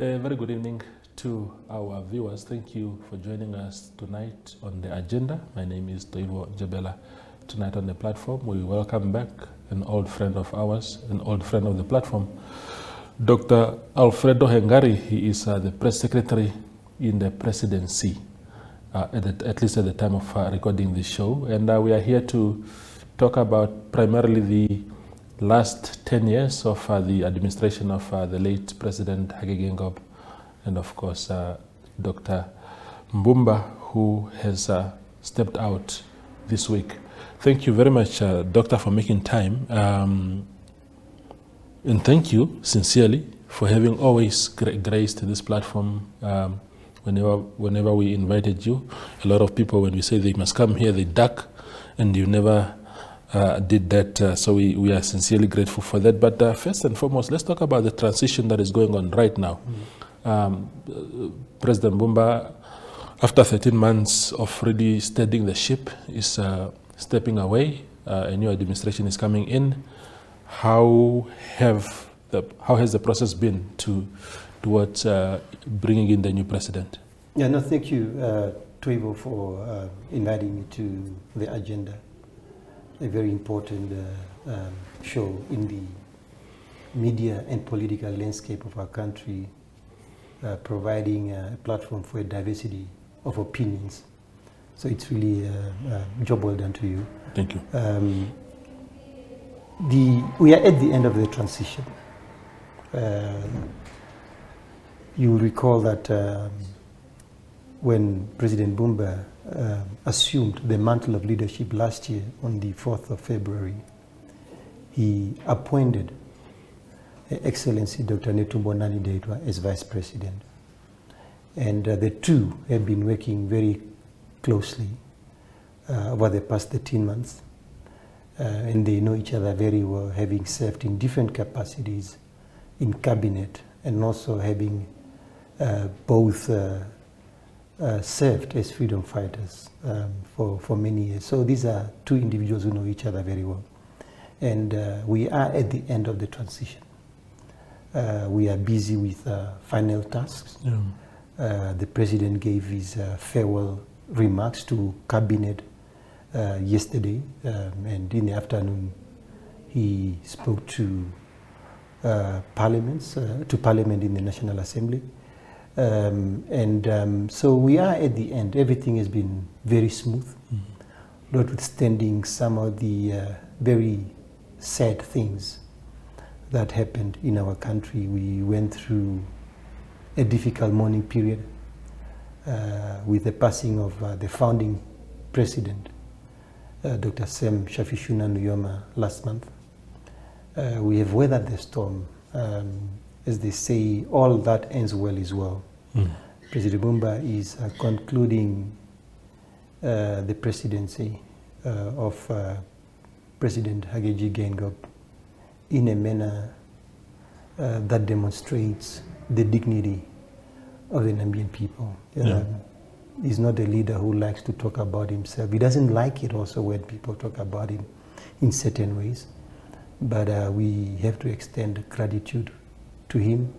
A very good evening to our viewers. Thank you for joining us tonight on the agenda. My name is Toivo Jabela. Tonight on the platform, we welcome back an old friend of ours, an old friend of the platform, Dr. Alfredo Hengari. He is the press secretary in the presidency, at least at the time of recording this show. And we are here to talk about primarily the last 10 years of the administration of the late President Hage Geingob, and of course Dr. Bumba, who has stepped out this week. Thank you very much, Doctor, for making time. And thank you sincerely for having always graced this platform. Whenever we invited you, a lot of people, when we say they must come here, they duck, and you never did that, so we are sincerely grateful for that. But first and foremost, let's talk about the transition that is going on right now. President Bumba, after 13 months of really steadying the ship, is stepping away. A new administration is coming in. How has the process been towards bringing in the new president? Yeah, no, thank you, Toivo, for inviting me to the agenda. A very important show in the media and political landscape of our country, providing a platform for a diversity of opinions. So it's really a job well done to you. Thank you. We are at the end of the transition. You will recall that when President Bumba assumed the mantle of leadership last year on the 4th of February, he appointed Excellency Dr. Netumbo Nandi-Ndaitwah as Vice President. And the two have been working very closely over the past 13 months. And they know each other very well, having served in different capacities in cabinet, and also having both served as freedom fighters for many years. So these are two individuals who know each other very well. And we are at the end of the transition. We are busy with final tasks. Yeah. The president gave his farewell remarks to cabinet yesterday, and in the afternoon he spoke to Parliament in the National Assembly. So we are at the end. Everything has been very smooth, notwithstanding some of the very sad things that happened in our country. We went through a difficult mourning period with the passing of the founding president, Dr. Sam Shafishuna Nujoma, last month. We have weathered the storm. As they say, all that ends well is well. President Bumba is concluding the presidency of President Hage Geingob in a manner that demonstrates the dignity of the Nambian people. He's not a leader who likes to talk about himself. He doesn't like it also when people talk about him in certain ways. But we have to extend gratitude to him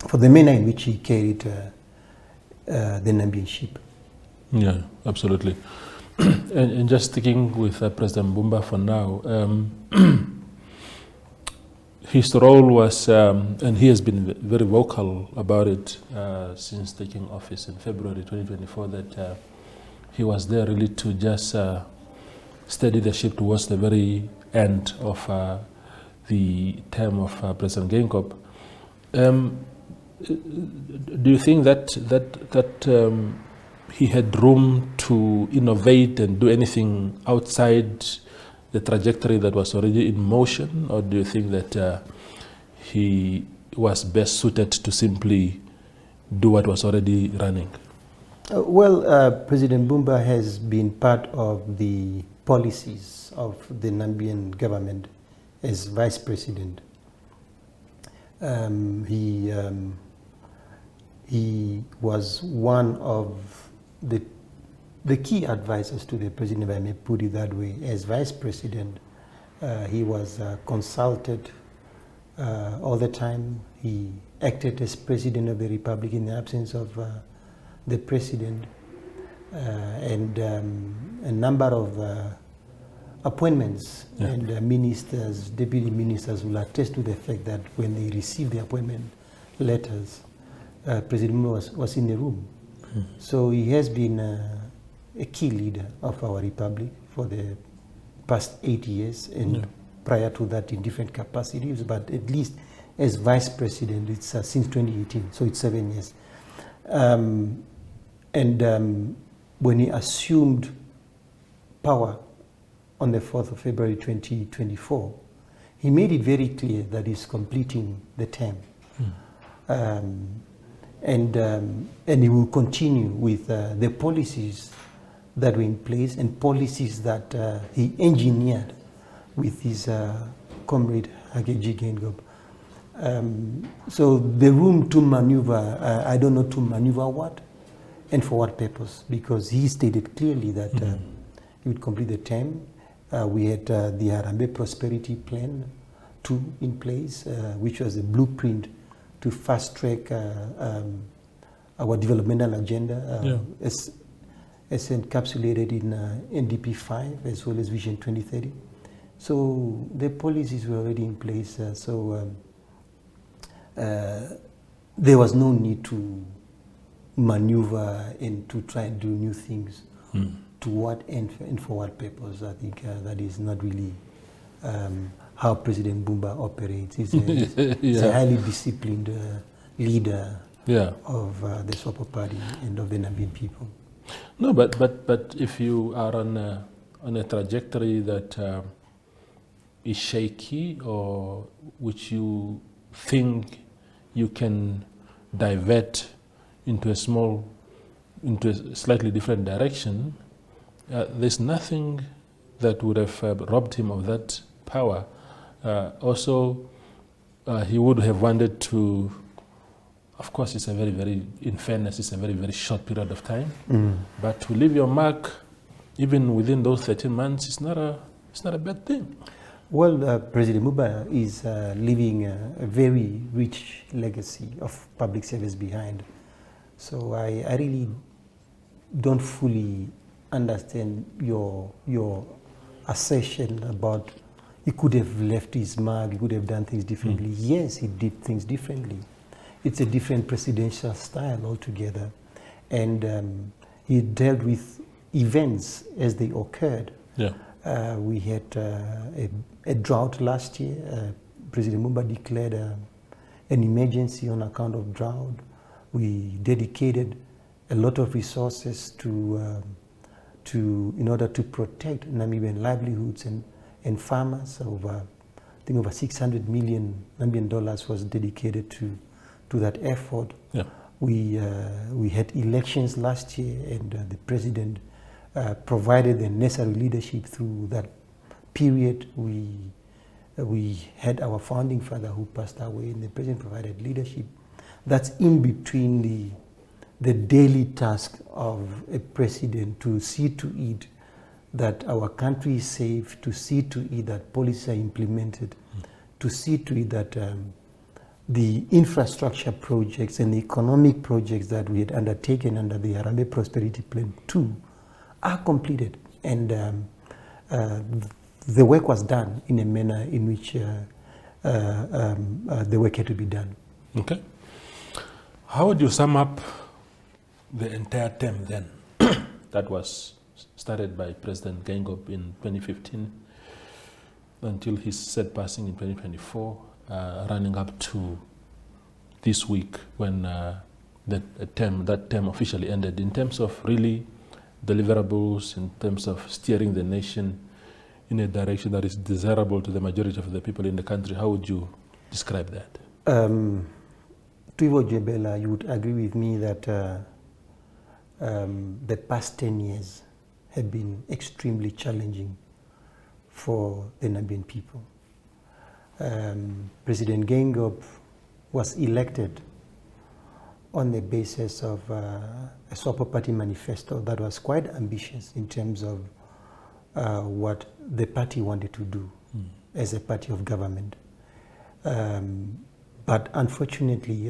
for the manner in which he carried the Nambian ship. Yeah, absolutely. and just sticking with President Bumba for now, his role was, and he has been very vocal about it since taking office in February 2024, that he was there really to just steady the ship towards the very end of the term of President Geingob. Do you think that he had room to innovate and do anything outside the trajectory that was already in motion, or do you think that he was best suited to simply do what was already running? President Bumba has been part of the policies of the Nambian government as vice president. He was one of the key advisors to the president, if I may put it that way. As vice president, he was consulted all the time. He acted as president of the republic in the absence of the president, and a number of appointments, and ministers, deputy ministers will attest to the fact that when they received the appointment letters, President Bumba was in the room. So he has been a key leader of our republic for the past 8 years, and prior to that in different capacities, but at least as vice president, it's since 2018, so it's 7 years. When he assumed power on the 4th of February 2024, he made it very clear that he's completing the term. And he will continue with the policies that were in place and policies that he engineered with his comrade Hakeji Gengob. So the room to maneuver, I don't know to maneuver what and for what purpose, because he stated clearly that he would complete the term. We had the Harambee Prosperity Plan 2 in place, which was a blueprint to fast track our developmental agenda as encapsulated in NDP 5 as well as Vision 2030. So the policies were already in place, there was no need to maneuver and to try and do new things. To what end and for what purpose? I think that is not really how President Bumba operates. He's a highly disciplined leader of the Swapo Party and of the Nambian people. No, but if you are on a trajectory that is shaky, or which you think you can divert into a slightly different direction, there's nothing that would have robbed him of that power. Also, he would have wanted to, of course, it's a in fairness, it's a very short period of time, but to leave your mark, even within those 13 months, it's not a bad thing. Well, President Bumba is leaving a very rich legacy of public service behind. So I really don't fully understand your assertion about he could have left his mark, he could have done things differently. Yes, he did things differently. It's a different presidential style altogether. And he dealt with events as they occurred. We had a drought last year. President Bumba declared an emergency on account of drought. We dedicated a lot of resources in order to protect Namibian livelihoods and farmers. I think over 600 million Namibian dollars was dedicated to that effort. We had elections last year, and the president provided the necessary leadership through that period. We had our founding father who passed away, and the president provided leadership. That's in between the daily task of a president to see to it that our country is safe, to see to it that policies are implemented, to see to it that the infrastructure projects and the economic projects that we had undertaken under the Harambee Prosperity Plan 2 are completed. And the work was done in a manner in which the work had to be done. Okay. How would you sum up the entire term then that was started by President Gengob in 2015 until his said passing in 2024, running up to this week when that term officially ended, in terms of really deliverables, in terms of steering the nation in a direction that is desirable to the majority of the people in the country? How would you describe that? Tuivo Jebela, you would agree with me that the past 10 years have been extremely challenging for the Namibian people. President Gengob was elected on the basis of a Swapo Party manifesto that was quite ambitious in terms of what the party wanted to do as a party of government. But unfortunately,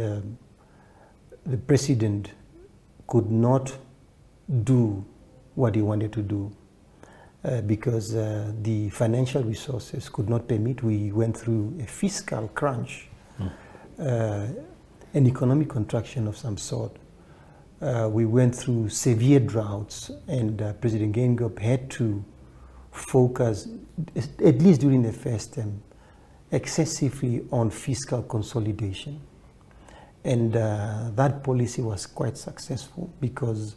the president could not do what he wanted to do because the financial resources could not permit. We went through a fiscal crunch, an economic contraction of some sort. We went through severe droughts, and President Geingob had to focus, at least during the first term, excessively on fiscal consolidation. And that policy was quite successful because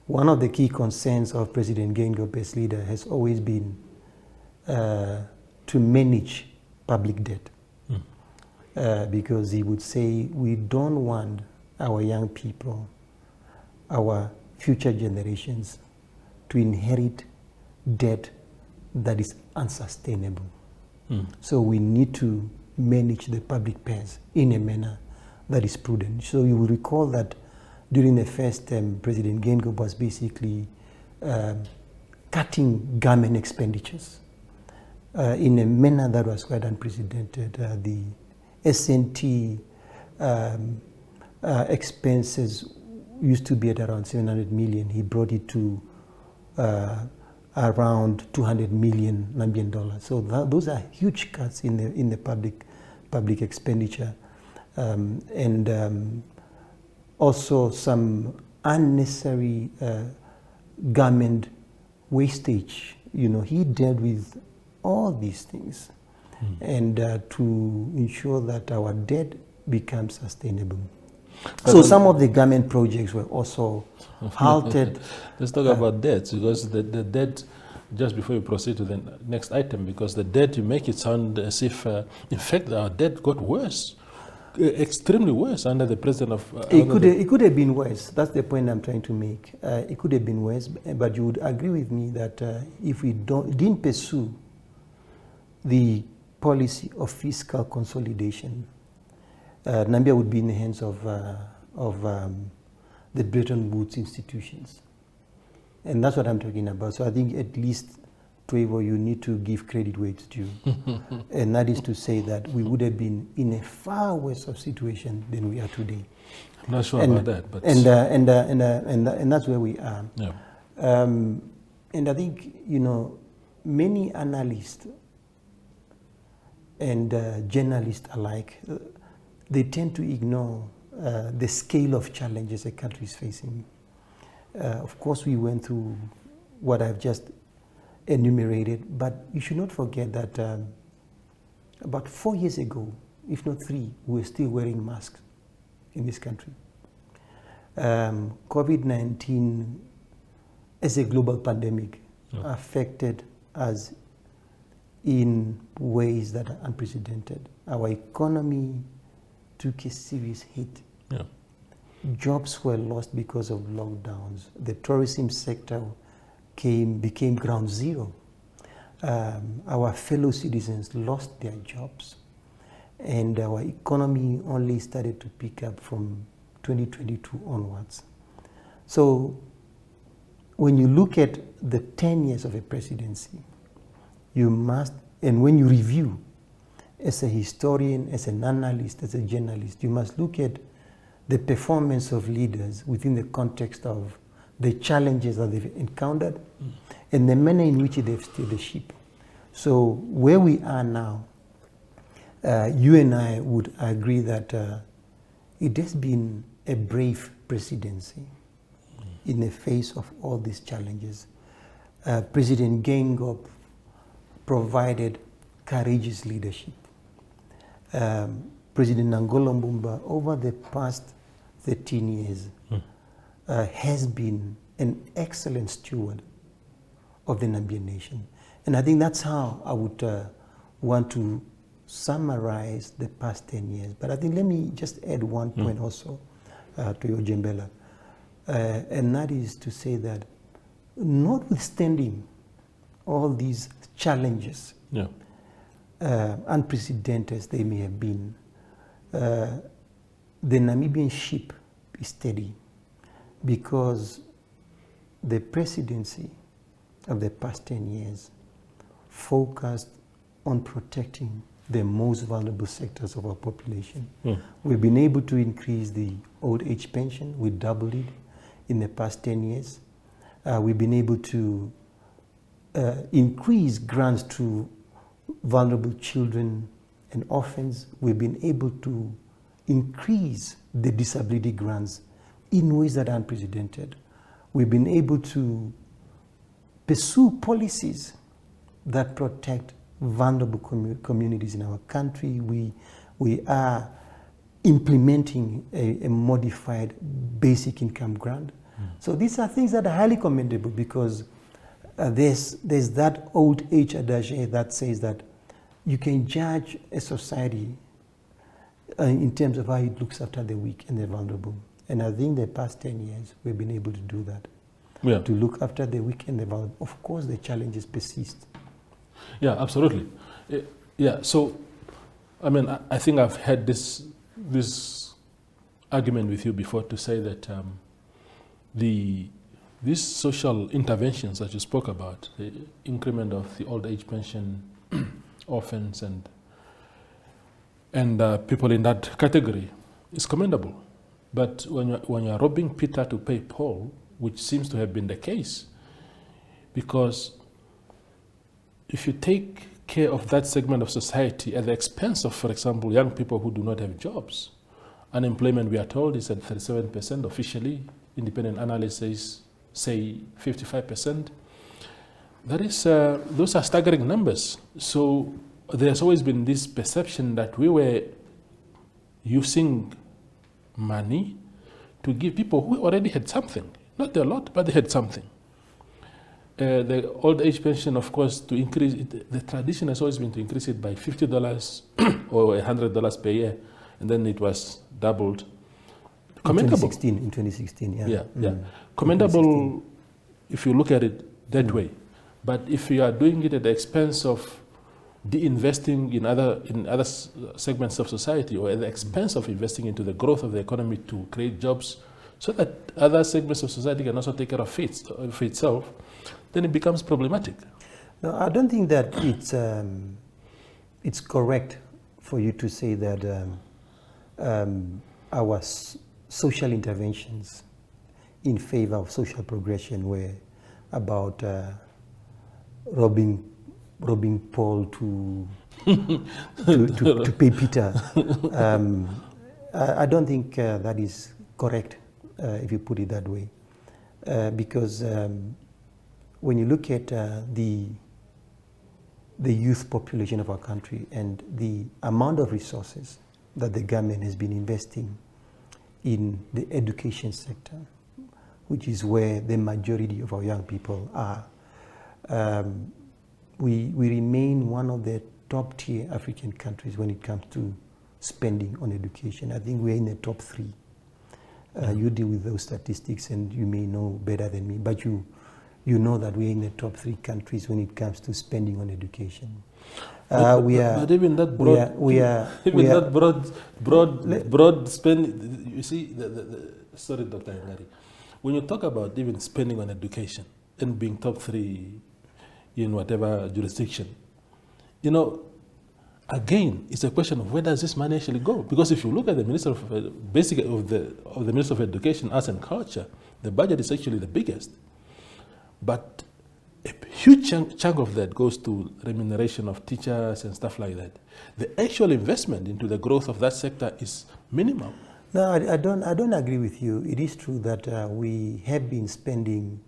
one of the key concerns of President Geingob as leader has always been to manage public debt. Because he would say, we don't want our young people, our future generations, to inherit debt that is unsustainable. So we need to manage the public purse in a manner that is prudent. So you will recall that during the first term, President Geingob was basically cutting government expenditures in a manner that was quite unprecedented. The S&T expenses used to be at around 700 million. He brought it to around 200 million Nambian dollars. So those are huge cuts in the public expenditure, and also some unnecessary government wastage. You know, he dealt with all these things, and to ensure that our debt becomes sustainable. So some of the government projects were also halted. Let's talk about debt, because the debt, just before you proceed to the next item, because the debt, you make it sound as if, in fact, our debt got worse, extremely worse under the president of... It could have been worse. That's the point I'm trying to make. It could have been worse, but you would agree with me that if we didn't pursue the policy of fiscal consolidation, Namibia would be in the hands of the Bretton Woods institutions. And that's what I'm talking about. So I think at least, Trevor, you need to give credit where it's due. And that is to say that we would have been in a far worse of situation than we are today. I'm not sure about that. But and that's where we are. Yeah. And I think, you know, many analysts and journalists alike, they tend to ignore the scale of challenges a country is facing. Of course, we went through what I've just enumerated, but you should not forget that about 4 years ago, if not 3, we were still wearing masks in this country. COVID-19 as a global pandemic affected us in ways that are unprecedented. Our economy took a serious hit. Yeah. Jobs were lost because of lockdowns. The tourism sector became ground zero. Our fellow citizens lost their jobs, and our economy only started to pick up from 2022 onwards. So when you look at the 10 years of a presidency, you must, and when you review as a historian, as an analyst, as a journalist, you must look at the performance of leaders within the context of the challenges that they've encountered and the manner in which they've steered the ship. So where we are now, you and I would agree that it has been a brave presidency in the face of all these challenges. President Geingob provided courageous leadership. President Nangola Bumba, over the past 13 years, has been an excellent steward of the Namibian nation. And I think that's how I would want to summarize the past 10 years. But I think let me just add one point also to your Jembela. And that is to say that notwithstanding all these challenges, unprecedented as they may have been, the Namibian ship is steady because the presidency of the past 10 years focused on protecting the most vulnerable sectors of our population. Mm. We've been able to increase the old age pension. We doubled it in the past 10 years. We've been able to increase grants to vulnerable children and orphans. We've been able to increase the disability grants in ways that are unprecedented. We've been able to pursue policies that protect vulnerable communities in our country. We are implementing a modified basic income grant. So these are things that are highly commendable, because there's that old age adage that says that you can judge a society in terms of how it looks after the weak and the vulnerable. And I think the past 10 years, we've been able to do that. Yeah. To look after the weak and the vulnerable. Of course, the challenges persist. Yeah, absolutely. Yeah, so, I mean, I think I've had this argument with you before to say that these social interventions that you spoke about, the increment of the old age pension, orphans and people in that category is commendable. But when you're robbing Peter to pay Paul, which seems to have been the case, because if you take care of that segment of society at the expense of, for example, young people who do not have jobs, unemployment, we are told, is at 37% officially. Independent analysis say 55%. That is, those are staggering numbers. So there's always been this perception that we were using money to give people who already had something. Not a lot, but they had something. The old age pension, of course, to increase it, the tradition has always been to increase it by $50 or $100 per year, and then it was doubled. Commendable. In 2016, yeah. Yeah, yeah. Commendable if you look at it that way. But if you are doing it at the expense of de-investing in other segments of society, or at the expense of investing into the growth of the economy to create jobs so that other segments of society can also take care of itself, then it becomes problematic. No, I don't think that it's correct for you to say that our social interventions in favor of social progression were about robbing Paul to pay Peter. I don't think that is correct, if you put it that way, because when you look at the youth population of our country and the amount of resources that the government has been investing in the education sector, which is where the majority of our young people are, we remain one of the top tier African countries when it comes to spending on education. I think we're in the top 3. You deal with those statistics and you may know better than me, but you know that we're in the top 3 countries when it comes to spending on education. But even that broad spend, you see, sorry, Dr. Ngari, when you talk about even spending on education and being top 3 in whatever jurisdiction, you know, again, it's a question of where does this money actually go? Because if you look at the Minister of the Minister of Education, Arts and Culture, the budget is actually the biggest, but a huge chunk of that goes to remuneration of teachers and stuff like that. The actual investment into the growth of that sector is minimal. No, I don't agree with you. It is true that we have been spending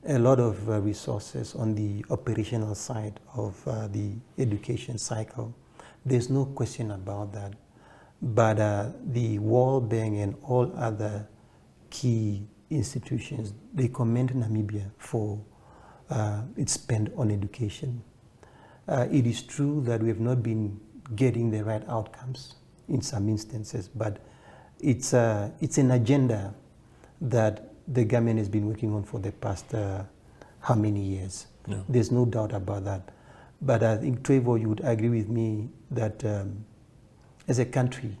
a lot of resources on the operational side of the education cycle. There's no question about that. But the World Bank and all other key institutions, they commend Namibia for its spend on education. It is true that we have not been getting the right outcomes in some instances, but it's an agenda that the government has been working on for the past how many years. Yeah. There's no doubt about that. But I think, Trevor, you would agree with me that as a country,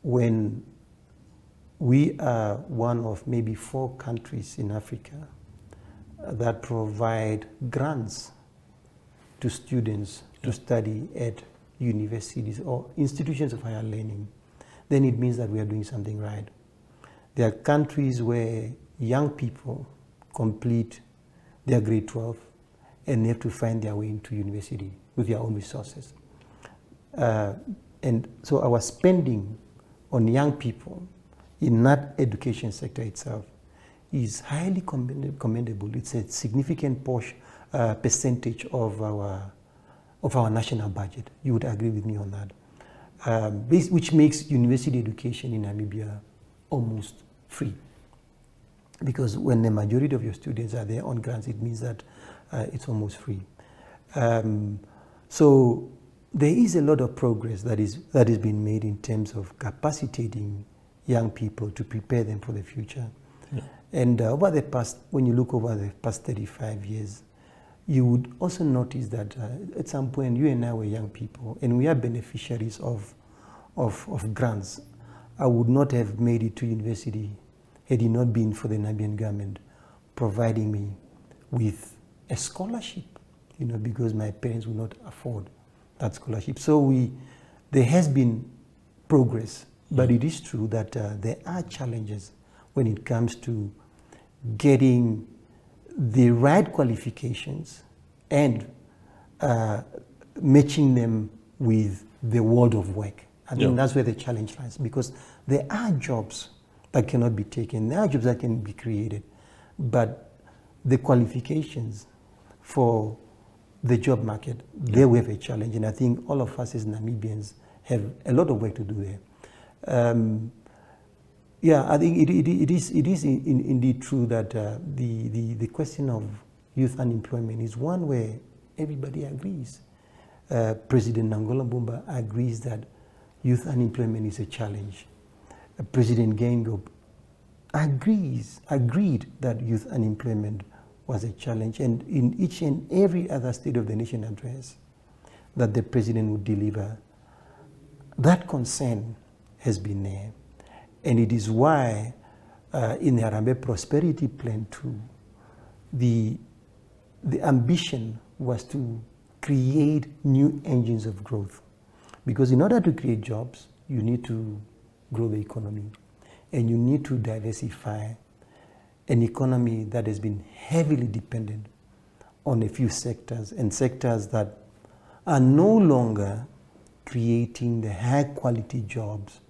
when we are one of maybe 4 countries in Africa that provide grants to students to study at universities or institutions of higher learning, then it means that we are doing something right. There are countries where young people complete their grade 12 and they have to find their way into university with their own resources. And so our spending on young people in that education sector itself is highly commendable. It's a significant percentage of our national budget. You would agree with me on that. Which makes university education in Namibia almost free. Because when the majority of your students are there on grants, it means that it's almost free. So there is a lot of progress that is being made in terms of capacitating young people to prepare them for the future. Yeah. And when you look over the past 35 years, you would also notice that at some point you and I were young people and we are beneficiaries of grants. I would not have made it to university had it not been for the Namibian government providing me with a scholarship, because my parents would not afford that scholarship. So there has been progress, but it is true that there are challenges when it comes to getting the right qualifications and matching them with the world of work. I think that's where the challenge lies, because there are jobs that cannot be taken, there are jobs that can be created, but the qualifications for the job market, there we have a challenge, and I think all of us as Namibians have a lot of work to do there. I think it is indeed true that the question of youth unemployment is one where everybody agrees. President Nangola Bumba agrees that youth unemployment is a challenge. President Gengo agreed that youth unemployment was a challenge, and in each and every other State of the Nation address that the president would deliver, that concern has been there. And it is why in the Harambee Prosperity Plan 2, the ambition was to create new engines of growth. Because in order to create jobs, you need to grow the economy. And you need to diversify an economy that has been heavily dependent on a few sectors, and sectors that are no longer creating the high quality jobs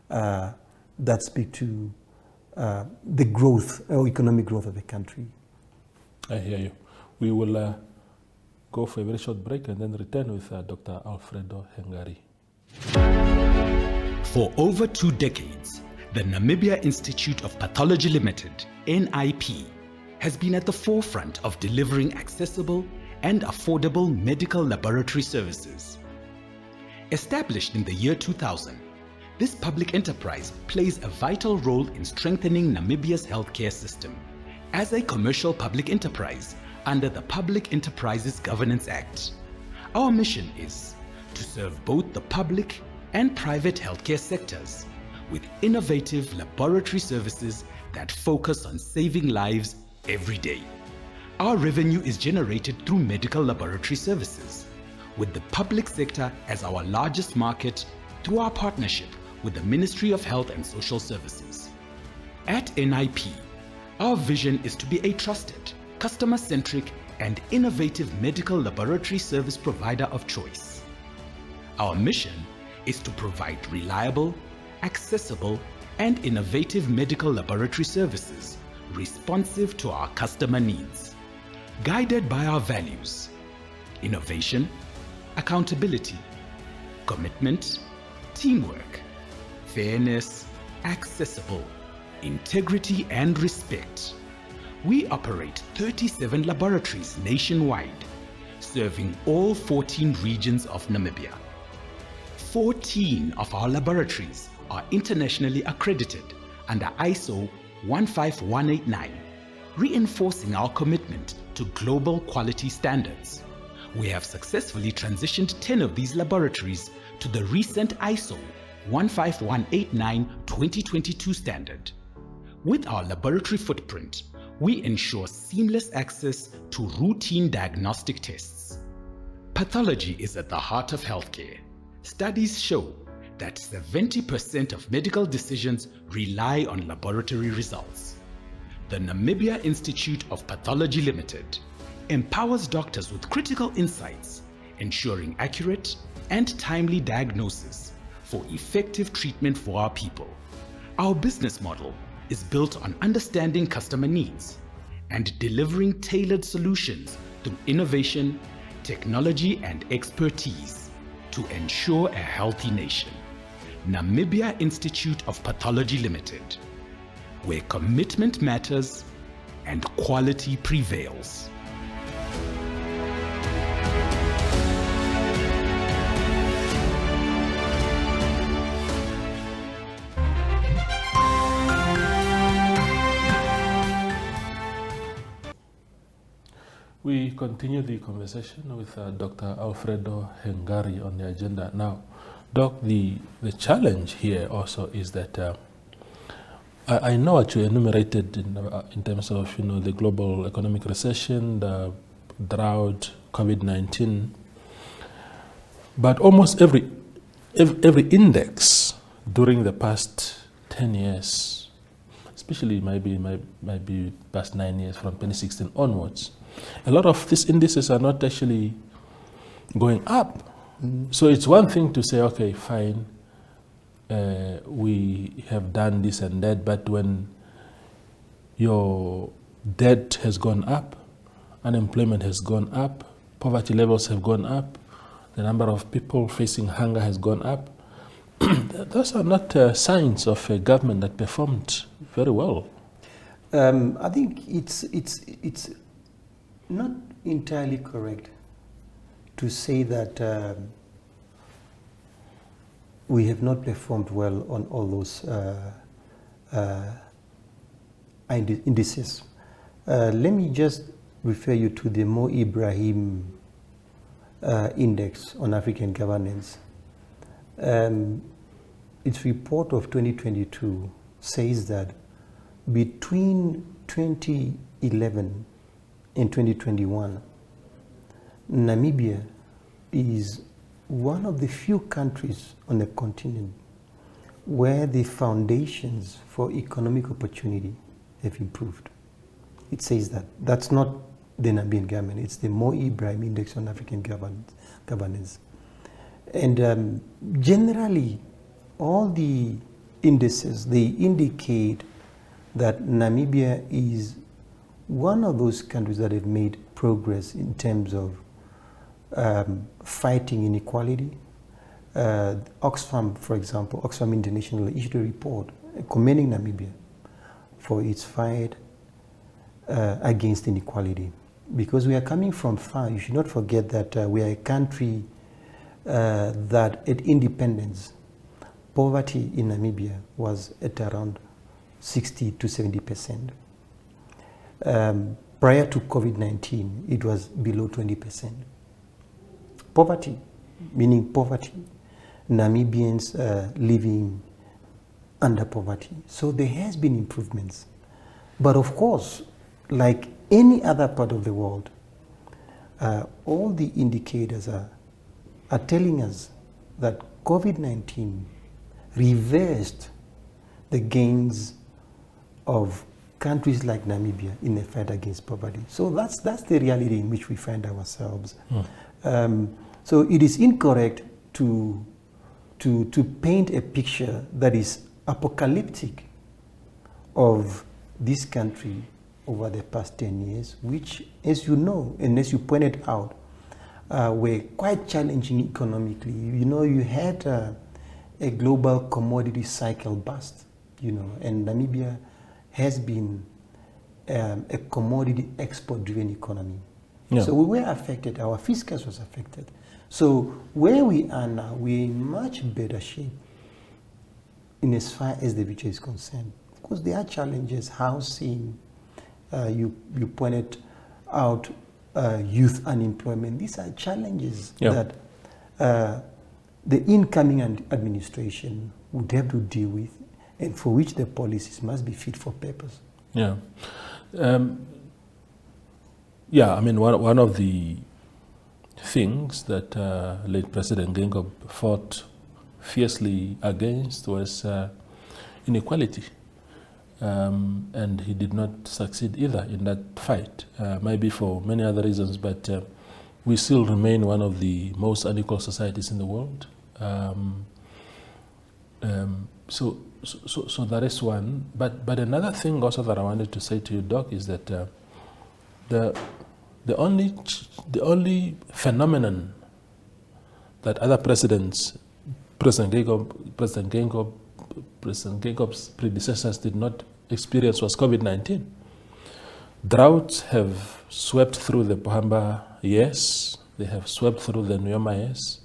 that speak to the growth or economic growth of the country. I hear you. We will go for a very short break and then return with Dr. Alfredo Hengari. For over 2 decades, the Namibia Institute of Pathology Limited, NIP, has been at the forefront of delivering accessible and affordable medical laboratory services. Established in the year 2000, this public enterprise plays a vital role in strengthening Namibia's healthcare system. As a commercial public enterprise under the Public Enterprises Governance Act, our mission is to serve both the public and private healthcare sectors with innovative laboratory services that focus on saving lives every day. Our revenue is generated through medical laboratory services, with the public sector as our largest market through our partnership with the Ministry of Health and Social Services. At NIP, our vision is to be a trusted, customer-centric, and innovative medical laboratory service provider of choice. Our mission is to provide reliable, accessible, and innovative medical laboratory services responsive to our customer needs, guided by our values: innovation, accountability, commitment, teamwork, fairness, accessible, integrity, and respect. We operate 37 laboratories nationwide, serving all 14 regions of Namibia. 14 of our laboratories are internationally accredited under ISO 15189, reinforcing our commitment to global quality standards. We have successfully transitioned 10 of these laboratories to the recent ISO 15189 2022 standard. With our laboratory footprint, we ensure seamless access to routine diagnostic tests. Pathology is at the heart of healthcare. Studies show that 70% of medical decisions rely on laboratory results. The Namibia Institute of Pathology Limited empowers doctors with critical insights, ensuring accurate and timely diagnosis for effective treatment for our people. Our business model is built on understanding customer needs and delivering tailored solutions through innovation, technology, and expertise to ensure a healthy nation. Namibia Institute of Pathology Limited, where commitment matters and quality prevails. We continue the conversation with Dr. Alfredo Hengari on the agenda. Now, Doc, the challenge here also is that I know what you enumerated in terms of the global economic recession, the drought, COVID-19, but almost every index during the past 10 years, especially maybe past 9 years from 2016 onwards, a lot of these indices are not actually going up. So it's one thing to say, okay, fine, we have done this and that, but when your debt has gone up, unemployment has gone up, poverty levels have gone up, the number of people facing hunger has gone up, those are not signs of a government that performed very well. I think it's not entirely correct to say that we have not performed well on all those indices. Let me just refer you to the Mo Ibrahim Index on African Governance. Its report of 2022 says that between 2011 and 2021, Namibia is one of the few countries on the continent where the foundations for economic opportunity have improved. It says that. That's not the Namibian government, it's the Mo Ibrahim Index on African Governance. And generally, all the indices, they indicate that Namibia is one of those countries that have made progress in terms of fighting inequality. Oxfam, for example, Oxfam International issued a report commending Namibia for its fight against inequality. Because we are coming from far, you should not forget that we are a country that at independence, poverty in Namibia was at around 60 to 70%. Prior to COVID-19, it was below 20%. Poverty, meaning poverty, Namibians living under poverty. So there has been improvements. But of course, like any other part of the world, all the indicators are telling us that COVID-19 reversed the gains of countries like Namibia in the fight against poverty. So that's the reality in which we find ourselves. So it is incorrect to paint a picture that is apocalyptic of this country over the past 10 years, which, as you know, and as you pointed out, were quite challenging economically. You had a global commodity cycle bust, and Namibia has been a commodity export-driven economy. Yeah. So we were affected, our fiscus was affected. So where we are now, we're in much better shape in as far as the future is concerned. Of course, there are challenges, housing, you pointed out youth unemployment. These are challenges that the incoming administration would have to deal with, and for which the policies must be fit for purpose. Yeah. I mean, one of the things that late President Gengob fought fiercely against was inequality. And he did not succeed either in that fight, maybe for many other reasons, but we still remain one of the most unequal societies in the world. So that is one. But another thing also that I wanted to say to you, Doc, is that the only phenomenon that other presidents, President Gengob's predecessors did not experience was COVID-19. Droughts have swept through the Bumba years. They have swept through the Nyoma years.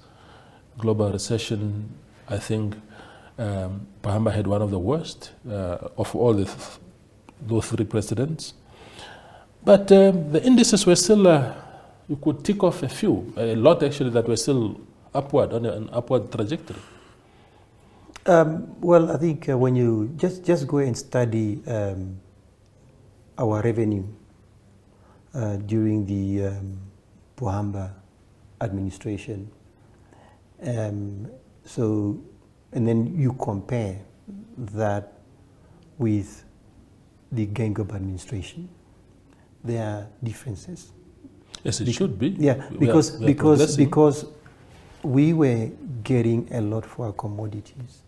Global recession, I think Bumba had one of the worst of all those three presidents. But the indices were still, you could tick off a lot actually, that were still upward, on an upward trajectory. Well, I think when you just go and study our revenue during the Bumba administration, and then you compare that with the Gengob administration, there are differences. Yes, it should be. Yeah, because we were getting a lot for our commodities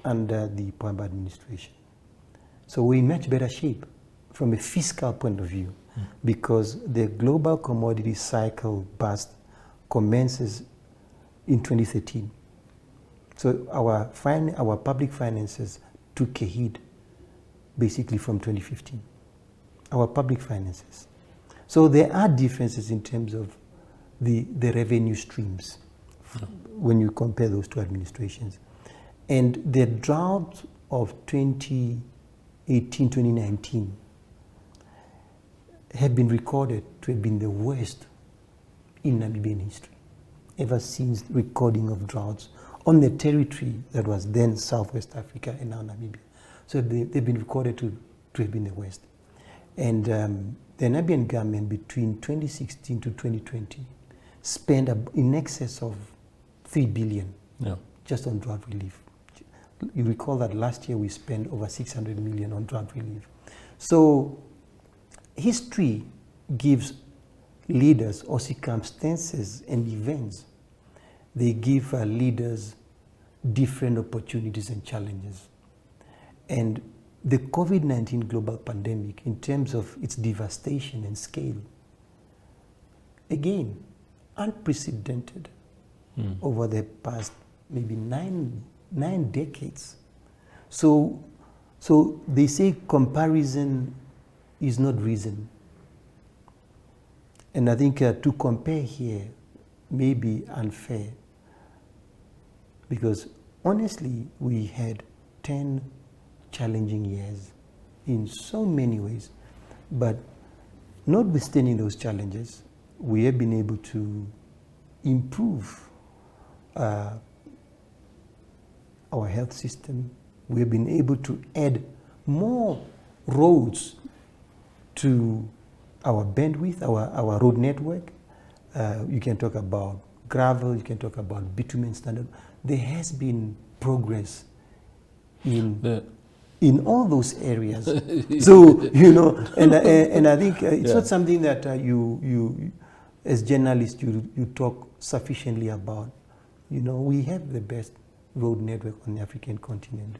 under the Bumba administration. So we're in much better shape from a fiscal point of view, because the global commodity cycle bust commences in 2013. So our public finances took a hit basically from 2015. Our public finances. So there are differences in terms of the revenue streams when you compare those two administrations. And the drought of 2018, 2019 have been recorded to have been the worst in Namibian history, ever since recording of droughts on the territory that was then Southwest Africa and now Namibia. So they've been recorded to have been the worst. And the Namibian government between 2016 to 2020 spent in excess of 3 billion just on drought relief. You recall that last year we spent over 600 million on drought relief. So history gives leaders or circumstances and events, they give leaders different opportunities and challenges. And the COVID-19 global pandemic, in terms of its devastation and scale, again, unprecedented over the past maybe nine decades. So they say comparison is not reason. And I think to compare here may be unfair, because honestly, we had 10 challenging years in so many ways, but notwithstanding those challenges, we have been able to improve our health system. We have been able to add more roads to our bandwidth, our road network. You can talk about gravel, you can talk about bitumen standard. There has been progress in all those areas. So, and I think it's not something that you as journalists, you talk sufficiently about. We have the best road network on the African continent.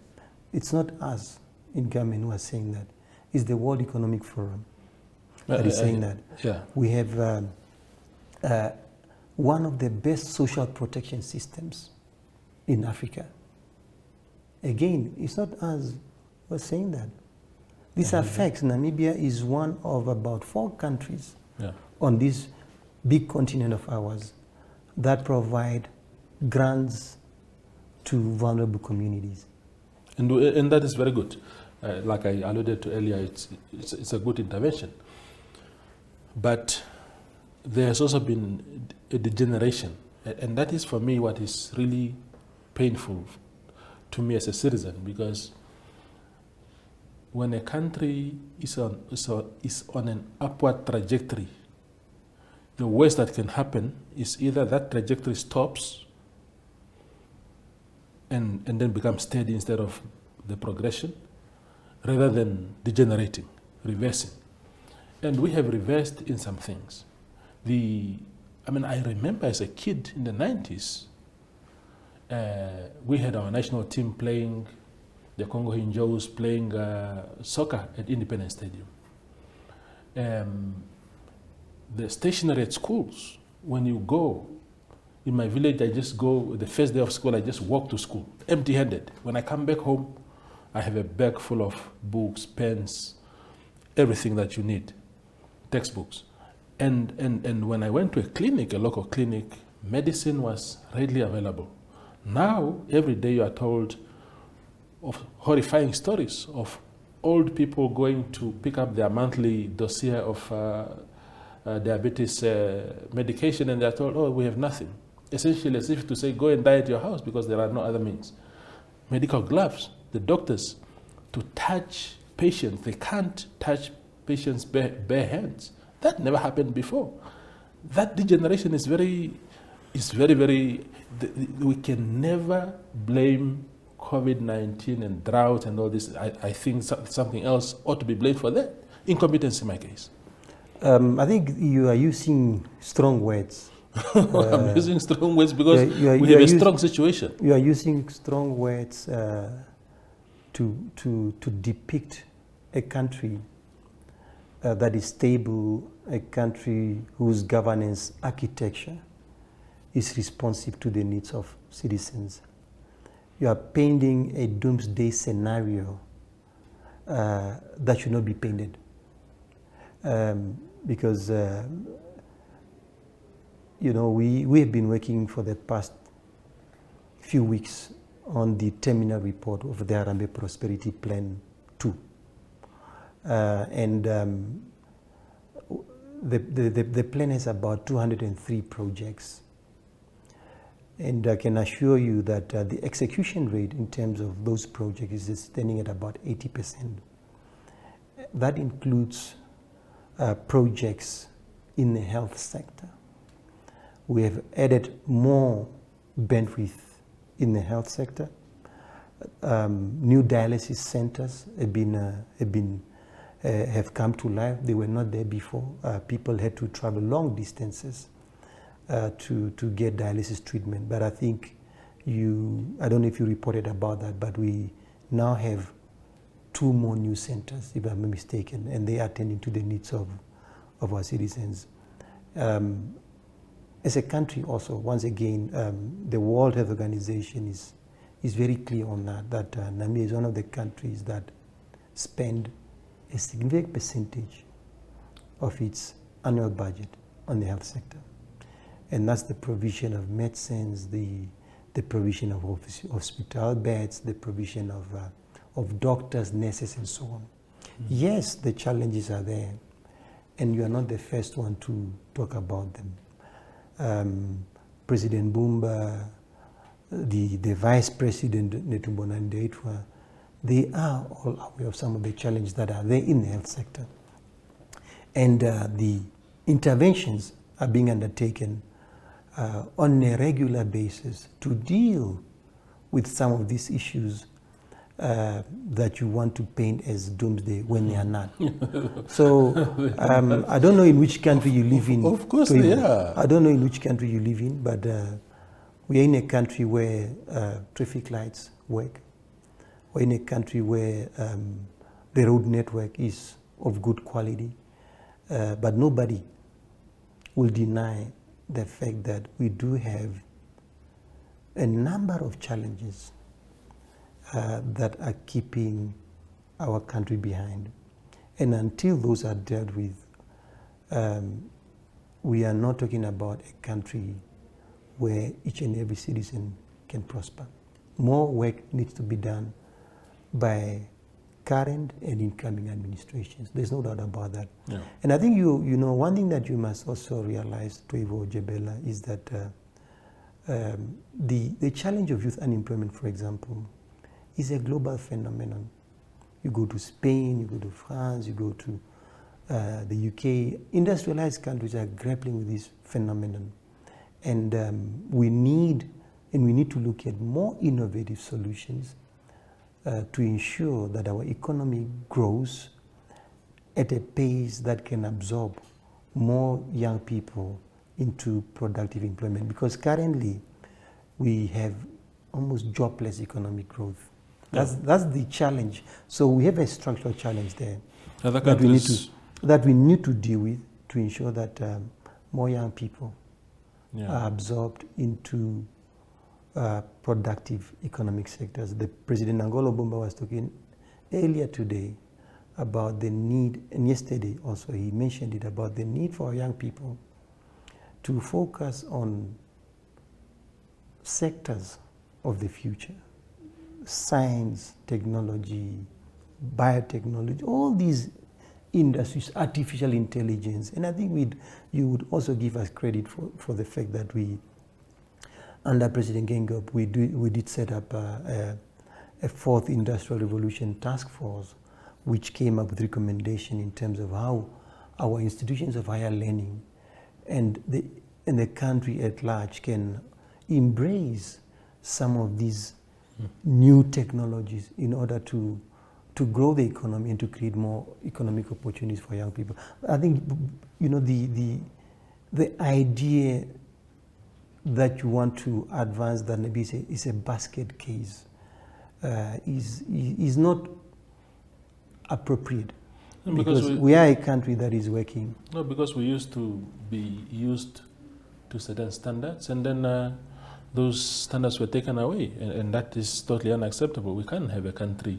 It's not us in government who are saying that. It's the World Economic Forum that is saying that. Yeah. We have one of the best social protection systems in Africa. Again, it's not us who are saying that. These are facts. Namibia is one of about 4 countries on this big continent of ours that provide grants to vulnerable communities. And that is very good. Like I alluded to earlier, it's a good intervention. But there has also been a degeneration. And that is, for me, what is really painful to me as a citizen, because when a country is on an upward trajectory, the worst that can happen is either that trajectory stops and then becomes steady instead of the progression, rather than degenerating, reversing. And we have reversed in some things. I remember as a kid in the 90s, we had our national team playing, the Congo Hinjos playing soccer at Independence Stadium. The stationery at schools, when you go, in my village, I just go, the first day of school, I just walk to school, empty-handed. When I come back home, I have a bag full of books, pens, everything that you need, textbooks. And when I went to a clinic, a local clinic, medicine was readily available. Now, every day you are told of horrifying stories of old people going to pick up their monthly dossier of diabetes medication, and they are told, oh, we have nothing. Essentially, as if to say, go and die at your house because there are no other means. Medical gloves, the doctors, to touch patients, they can't touch patients' bare hands. That never happened before. That degeneration is very, we can never blame COVID-19 and drought and all this. I think something else ought to be blamed for that. Incompetence in my case. I think you are using strong words. I'm using strong words because we have a strong situation. You are using strong words to depict a country that is stable, a country whose governance architecture is responsive to the needs of citizens. You are painting a doomsday scenario that should not be painted. Because we have been working for the past few weeks on the terminal report of the Harambee Prosperity Plan 2. The plan has about 203 projects. And I can assure you that the execution rate in terms of those projects is standing at about 80%. That includes projects in the health sector. We have added more bandwidth in the health sector. New dialysis centers have come to life. They were not there before. People had to travel long distances to get dialysis treatment. But I think I don't know if you reported about that, but we now have 2 more new centers, if I'm not mistaken, and they are attending to the needs of our citizens. As a country also, once again, the World Health Organization is very clear on that Namibia is one of the countries that spend a significant percentage of its annual budget on the health sector. And that's the provision of medicines, the provision of hospital beds, the provision of doctors, nurses, and so on. Mm-hmm. Yes, the challenges are there, and you are not the first one to talk about them. President Bumba, the Vice President Netumbo Nandi-Ndaitwah, they are all aware of some of the challenges that are there in the health sector. And the interventions are being undertaken on a regular basis to deal with some of these issues that you want to paint as doomsday when they are not. So I don't know in which country you live in. Of course they are. I don't know in which country you live in, but we are in a country where traffic lights work. We're in a country where the road network is of good quality. But nobody will deny the fact that we do have a number of challenges that are keeping our country behind. And until those are dealt with, we are not talking about a country where each and every citizen can prosper. More work needs to be done by current and incoming administrations. There's no doubt about that. Yeah. And I think one thing that you must also realize, Toivo Jebela, is that the challenge of youth unemployment, for example, is a global phenomenon. You go to Spain, you go to France, you go to the UK, industrialized countries are grappling with this phenomenon. And we need to look at more innovative solutions to ensure that our economy grows at a pace that can absorb more young people into productive employment. Because currently we have almost jobless economic growth. That's the challenge. So we have a structural challenge there that we need to deal with to ensure that more young people are absorbed into productive economic sectors. The President Angolo Bumba was talking earlier today about the need, and yesterday also he mentioned it, about the need for young people to focus on sectors of the future: science, technology, biotechnology, all these industries, artificial intelligence. And I think you would also give us credit for the fact that we, under President Gengop, we did set up a fourth industrial revolution task force, which came up with recommendation in terms of how our institutions of higher learning and the country at large can embrace some of these new technologies in order to grow the economy and to create more economic opportunities for young people. I think, the idea that you want to advance that maybe is a basket case is not appropriate, because we are a country that is working. No, because we used to be used to certain standards, and then those standards were taken away, and that is totally unacceptable. We can't have a country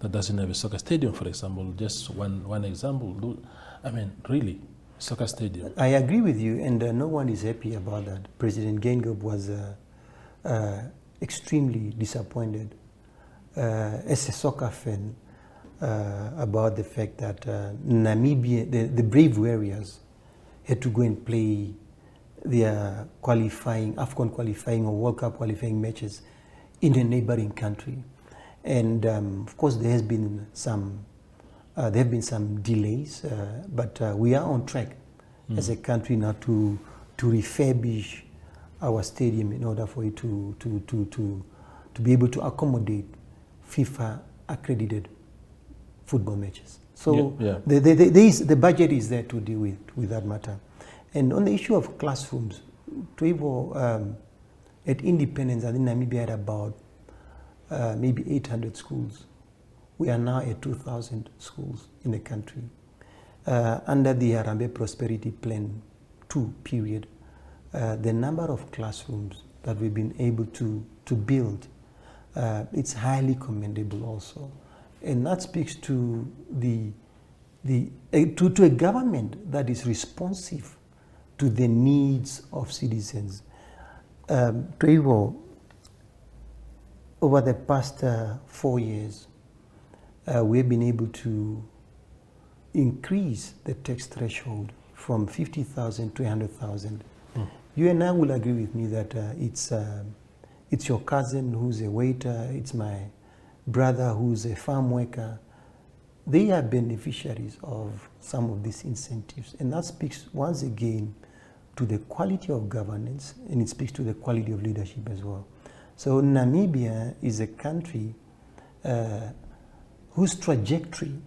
that doesn't have a soccer stadium, for example. Just one example. I mean, really, soccer stadium. I agree with you, and no one is happy about that. President Gengop was extremely disappointed as a soccer fan about the fact that Namibia, the Brave Warriors, had to go and play their AFCON qualifying or World Cup qualifying matches in a neighboring country. And of course, there have been some delays, but we are on track as a country now to refurbish our stadium in order for it to be able to accommodate FIFA accredited football matches. So the budget is there to deal with that matter. And on the issue of classrooms, at independence, I think Namibia had about maybe 800 schools. We are now at 2,000 schools in the country. Under the Harambee Prosperity Plan 2 period, the number of classrooms that we've been able to build, it's highly commendable also. And that speaks to to a government that is responsive to the needs of citizens. Over the past 4 years, we have been able to increase the tax threshold from 50,000 to 100,000. You and I will agree with me that it's your cousin who's a waiter, it's my brother who's a farm worker. They are beneficiaries of some of these incentives, and that speaks once again to the quality of governance, and it speaks to the quality of leadership as well. So Namibia is a country whose trajectory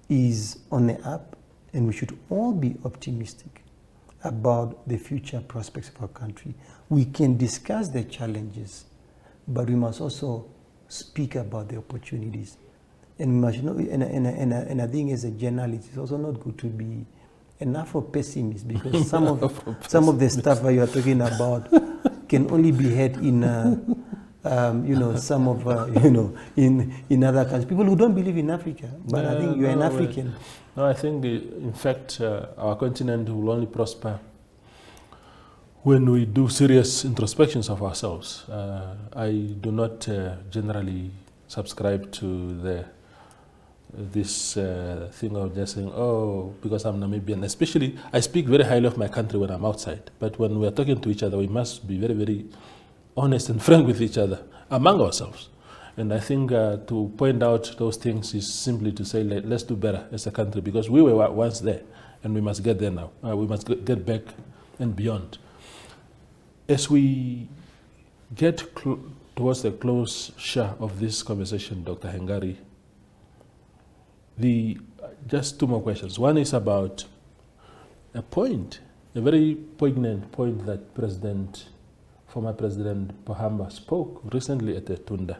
is on the up, and we should all be optimistic about the future prospects of our country. We can discuss the challenges, but we must also speak about the opportunities. And we must know, and I think as a journalist, it's also not good to be an Afro-pessimist, because some of the stuff that you are talking about can only be heard in some of in other countries. People who don't believe in Africa, but I think you are an African. No, I think in fact our continent will only prosper when we do serious introspections of ourselves. I do not generally subscribe to this thing of just saying, oh, because I'm Namibian. Especially, I speak very highly of my country when I'm outside. But when we're talking to each other, we must be very, very honest and frank with each other, among ourselves. And I think to point out those things is simply to say, let's do better as a country, because we were once there and we must get there now. We must get back and beyond. As we get towards the closure of this conversation, Dr. Hengari, just two more questions. One is about a very poignant point that former President Pohamba spoke recently at the Tunda,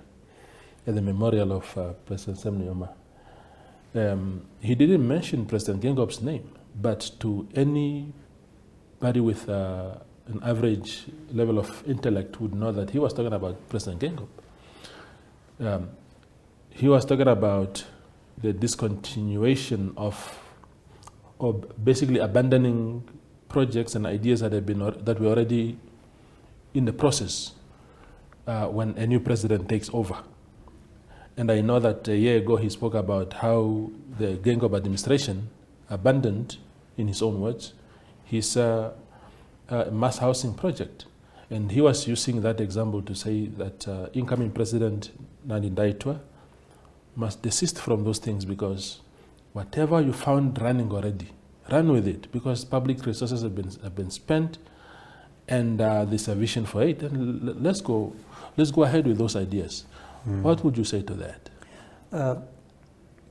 at the memorial of President Sam Nujoma. He didn't mention President Gengob's name, but to anybody with an average level of intellect would know that he was talking about President Gengob. He was talking about the discontinuation or basically abandoning projects and ideas that were already in the process when a new president takes over. And I know that a year ago he spoke about how the Gengob administration abandoned, in his own words, his mass housing project. And he was using that example to say that incoming President Nandi Ndaitwah must desist from those things, because whatever you found running already, run with it, because public resources have been spent, and there's a vision for it. And let's go ahead with those ideas. What would you say to that?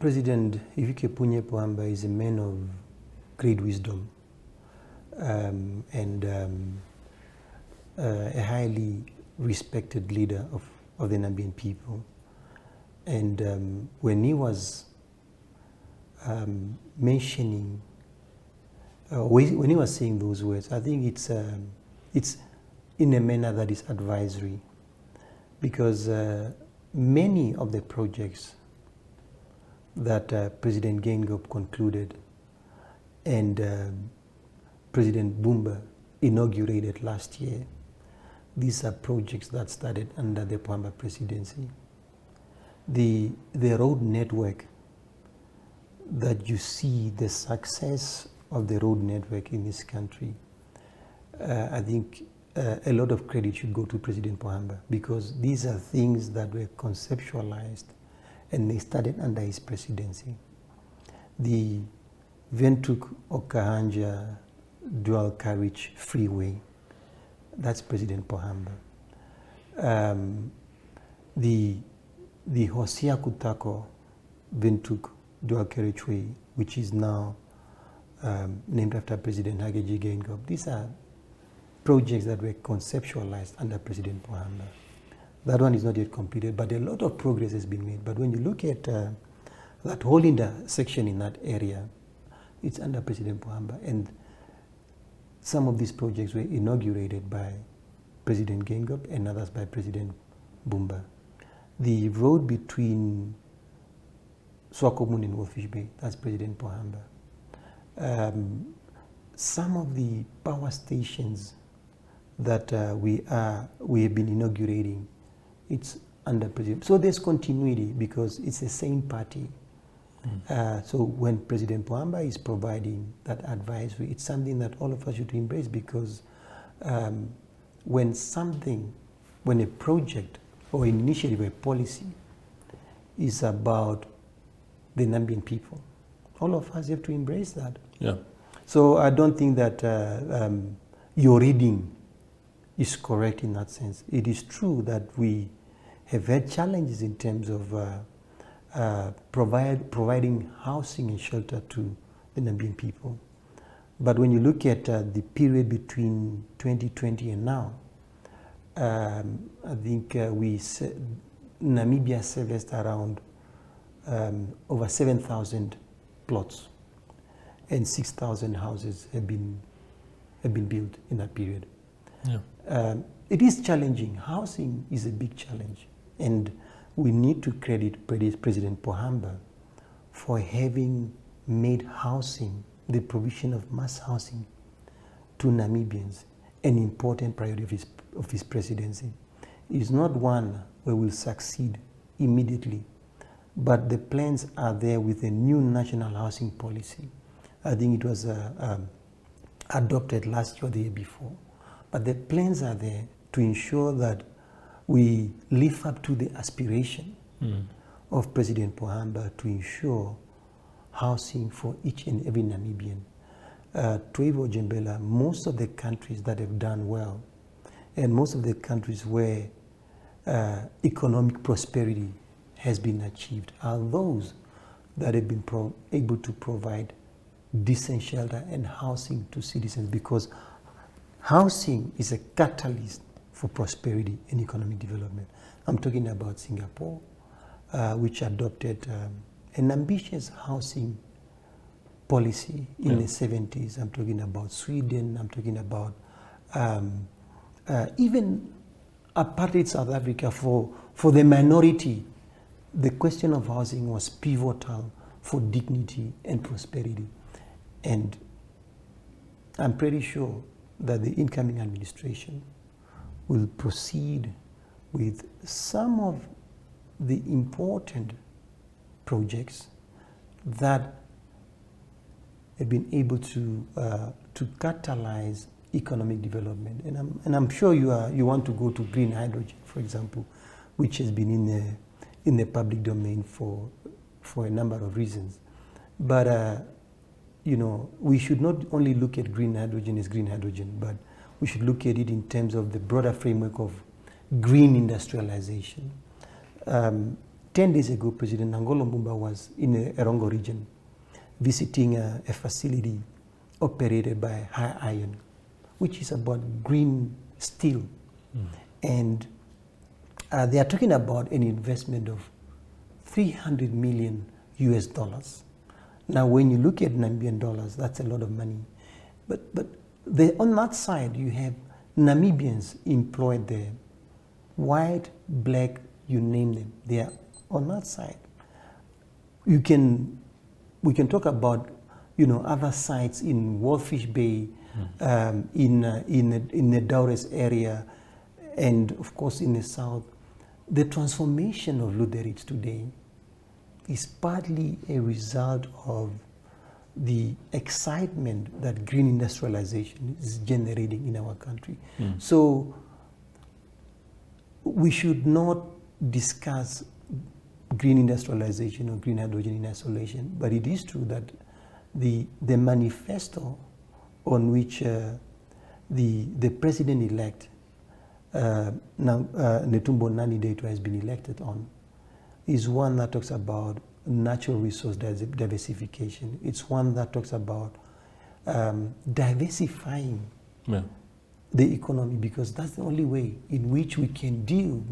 President Hifikepunye Pohamba is a man of great wisdom and a highly respected leader of the Namibian people. And when he was mentioning, when he was saying those words, I think it's in a manner that is advisory, because many of the projects that President Gengob concluded and President Bumba inaugurated last year, these are projects that started under the Pohamba presidency. The road network that you see, the success of the road network in this country, I think a lot of credit should go to President Pohamba, because these are things that were conceptualized and they started under his presidency. The Windhoek-Okahanja dual carriage freeway, that's President Pohamba. The Hosea Kutako Windhoek dual carriageway, which is now named after President Hage Geingob. These are projects that were conceptualized under President Pohamba. That one is not yet completed, but a lot of progress has been made. But when you look at that whole intersection in that area, it's under President Pohamba. And some of these projects were inaugurated by President Gengob and others by President Bumba. The road between Swakopmund and Wolfish Bay, that's President Pohamba. Some of the power stations that we have been inaugurating, it's under President. So there's continuity, because it's the same party. So when President Pohamba is providing that advisory, it's something that all of us should embrace, because when a project or an initiative or a policy is about the Namibian people, all of us have to embrace that. Yeah. So I don't think that your reading is correct in that sense. It is true that we have had challenges in terms of providing housing and shelter to the Namibian people. But when you look at the period between 2020 and now, I think Namibia serviced around over 7,000 plots, and 6,000 houses have been built in that period. Yeah. It is challenging. Housing is a big challenge, and we need to credit President Pohamba for having made housing, the provision of mass housing to Namibians, an important priority of his presidency. It's not one where we'll succeed immediately, but the plans are there with a new national housing policy. I think it was adopted last year or the year before. But the plans are there to ensure that we live up to the aspiration of President Pohamba to ensure housing for each and every Namibian. Toivo Jembela, most of the countries that have done well and most of the countries where economic prosperity has been achieved are those that have been able to provide decent shelter and housing to citizens, because housing is a catalyst for prosperity and economic development. I'm talking about Singapore, which adopted an ambitious housing policy in the 70s. I'm talking about Sweden. I'm talking about even apartheid South Africa for the minority. The question of housing was pivotal for dignity and prosperity. And I'm pretty sure that the incoming administration will proceed with some of the important projects that have been able to catalyze economic development. And I'm sure you want to go to green hydrogen, for example, which has been in the public domain for a number of reasons. But you know, we should not only look at green hydrogen as green hydrogen, but we should look at it in terms of the broader framework of green industrialization. 10 days ago, President Nangolo Bumba was in the Erongo region visiting a facility operated by High Iron, which is about green steel. And they are talking about an investment of $300 million US. Now, when you look at Namibian dollars, that's a lot of money. But on that side, you have Namibians employed there. White, black, you name them. They are on that side. We can talk about, you know, other sites in Wolfish Bay, in the Dowres area, and of course in the south. The transformation of Lutherits today is partly a result of the excitement that green industrialization is generating in our country. So we should not discuss green industrialization or green hydrogen in isolation, but it is true that the manifesto on which the president-elect Netumbo Nandi-Ndaitwah has been elected on is one that talks about natural resource diversification. It's one that talks about diversifying the economy, because that's the only way in which we can deal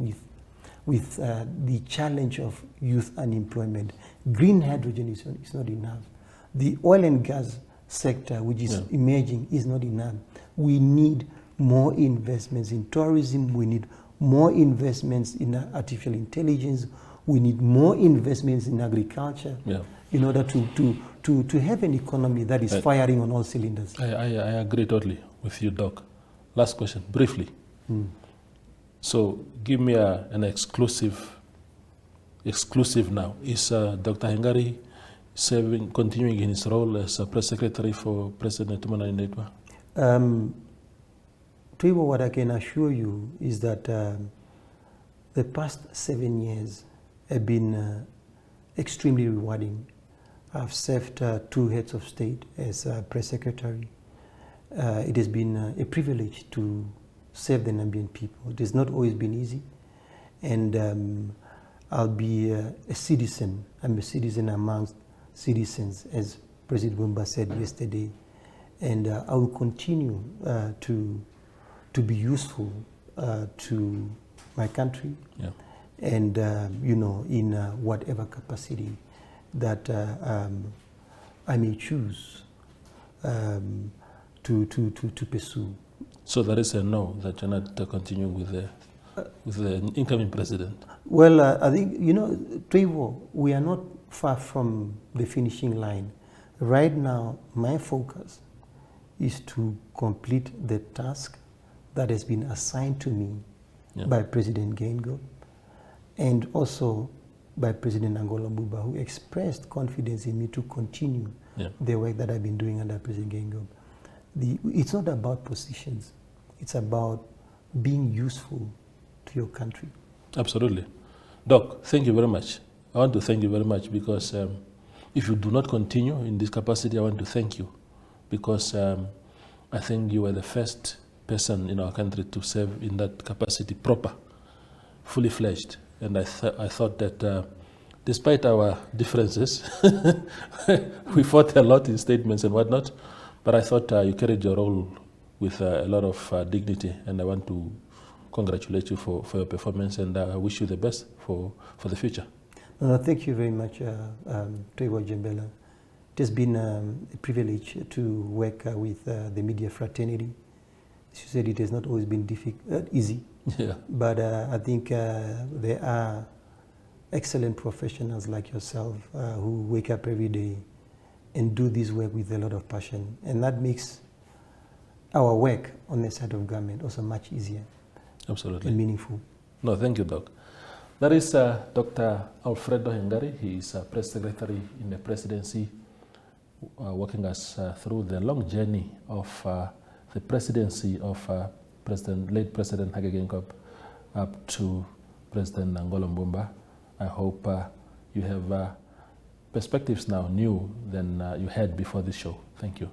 with the challenge of youth unemployment. Green hydrogen is not enough. The oil and gas sector, which is emerging, is not enough. We need more investments in tourism. We need more investments in artificial intelligence. We need more investments in agriculture in order to have an economy that is firing on all cylinders. I agree totally with you, Doc. Last question, briefly. So give me an exclusive now. Is Dr. Hengari continuing in his role as a press secretary for President Netumbo Nandi-Ndaitwah? Tribo, what I can assure you is that the past 7 years have been extremely rewarding. I've served 2 heads of state as press secretary. It has been a privilege to serve the Namibian people. It has not always been easy, and I'll be a citizen. I'm a citizen amongst citizens, as President Bumba said yesterday, and I will continue to be useful to my country, and you know, in whatever capacity that I may choose to pursue. So there is a no, that you're not continuing with the incoming president? Well, I think, you know, Trevo, we are not far from the finishing line. Right now, my focus is to complete the task that has been assigned to me by President Gengo, and also by President Nangolo Bumba, who expressed confidence in me to continue the work that I've been doing under President Gengo. It's not about positions. It's about being useful to your country. Absolutely. Doc, thank you very much. I want to thank you very much because if you do not continue in this capacity, I want to thank you because I think you were the first person in our country to serve in that capacity proper, fully fledged. And I thought that despite our differences, we fought a lot in statements and whatnot, but I thought you carried your role with a lot of dignity, and I want to congratulate you for your performance, and I wish you the best for the future. Thank you very much, Trevor Jembela. It has been a privilege to work with the media fraternity. As you said, it has not always been easy, Yeah. but I think there are excellent professionals like yourself who wake up every day and do this work with a lot of passion, and that makes our work on the side of government also much easier. Absolutely. And meaningful. No, thank you, Doc. That is Dr. Alfredo Hengari. He is press secretary in the presidency, working us through the long journey of the presidency of late President Hage Geingob up to President Angola Bumba. I hope you have perspectives now new than you had before this show. Thank you.